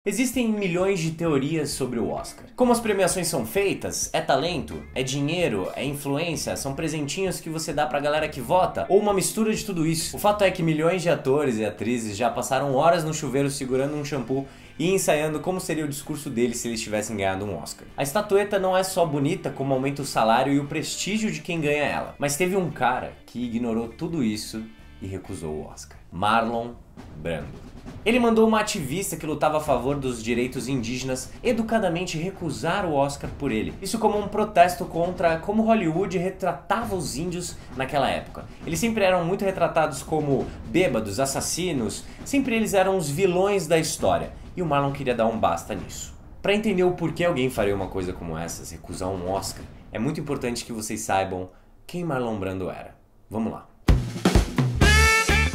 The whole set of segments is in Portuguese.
Existem milhões de teorias sobre o Oscar. Como as premiações são feitas? É talento? É dinheiro? É influência? São presentinhos que você dá pra galera que vota? Ou uma mistura de tudo isso? O fato é que milhões de atores e atrizes já passaram horas no chuveiro segurando um shampoo e ensaiando como seria o discurso deles se eles tivessem ganhado um Oscar. A estatueta não é só bonita, como aumenta o salário e o prestígio de quem ganha ela. Mas teve um cara que ignorou tudo isso e recusou o Oscar. Marlon Brando. Ele mandou uma ativista que lutava a favor dos direitos indígenas educadamente recusar o Oscar por ele. Isso como um protesto contra como Hollywood retratava os índios naquela época. Eles sempre eram muito retratados como bêbados, assassinos, sempre eles eram os vilões da história. E o Marlon queria dar um basta nisso. Para entender o porquê alguém faria uma coisa como essa, recusar um Oscar, é muito importante que vocês saibam quem Marlon Brando era. Vamos lá.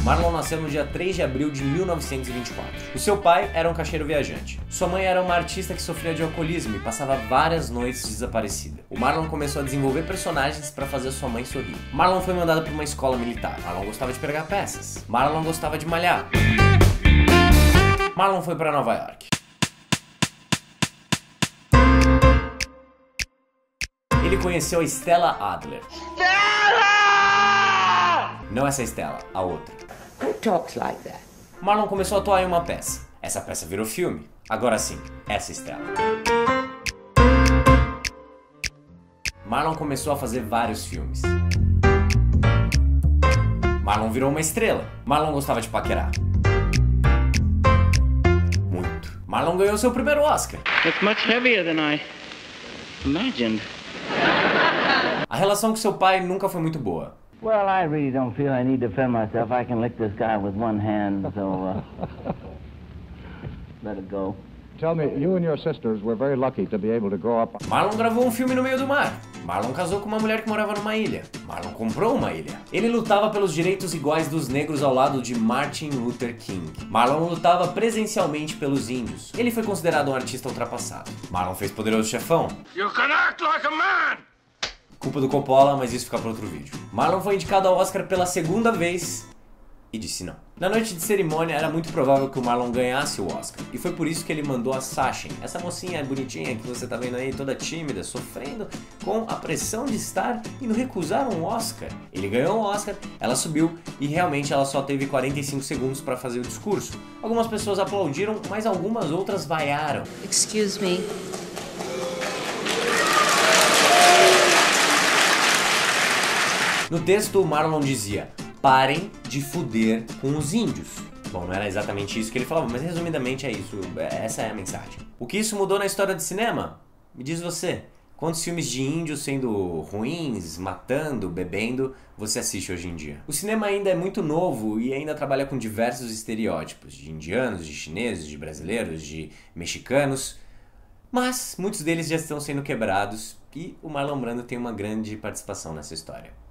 Marlon nasceu no dia 3 de abril de 1924. O seu pai era um caixeiro viajante. Sua mãe era uma artista que sofria de alcoolismo e passava várias noites desaparecida. O Marlon começou a desenvolver personagens para fazer sua mãe sorrir. Marlon foi mandado para uma escola militar. Marlon gostava de pregar peças. Marlon gostava de malhar. Marlon foi para Nova York. Ele conheceu a Stella Adler. Stella! Não essa Stella, a outra. Who talks like that? Marlon começou a atuar em uma peça. Essa peça virou filme. Agora sim, essa Stella. Marlon começou a fazer vários filmes. Marlon virou uma estrela. Marlon gostava de paquerar. Muito. Marlon ganhou seu primeiro Oscar. It's much heavier than I imagined. A relação com seu pai nunca foi muito boa. Well, I really don't feel I need to defend myself. I can lick this guy with one hand, so let it go. Tell me, you and your sisters were very lucky to be able to grow up. Marlon gravou um filme no meio do mar. Marlon casou com uma mulher que morava numa ilha. Marlon comprou uma ilha. Ele lutava pelos direitos iguais dos negros ao lado de Martin Luther King. Marlon lutava presencialmente pelos índios. Ele foi considerado um artista ultrapassado. Marlon fez Poderoso Chefão. You can act like a man! Culpa do Coppola, mas isso fica para outro vídeo. Marlon foi indicado ao Oscar pela segunda vez e disse não. Na noite de cerimônia era muito provável que o Marlon ganhasse o Oscar, e foi por isso que ele mandou a Sasha, essa mocinha bonitinha que você tá vendo aí, toda tímida, sofrendo com a pressão de estar indo recusar um Oscar. Ele ganhou o Oscar, ela subiu e realmente ela só teve 45 segundos para fazer o discurso. Algumas pessoas aplaudiram, mas algumas outras vaiaram. Excuse me. No texto, o Marlon dizia: parem de fuder com os índios. Bom, não era exatamente isso que ele falava, mas resumidamente é isso, essa é a mensagem. O que isso mudou na história do cinema? Me diz você, quantos filmes de índios sendo ruins, matando, bebendo, você assiste hoje em dia? O cinema ainda é muito novo e ainda trabalha com diversos estereótipos, de indianos, de chineses, de brasileiros, de mexicanos, mas muitos deles já estão sendo quebrados e o Marlon Brando tem uma grande participação nessa história.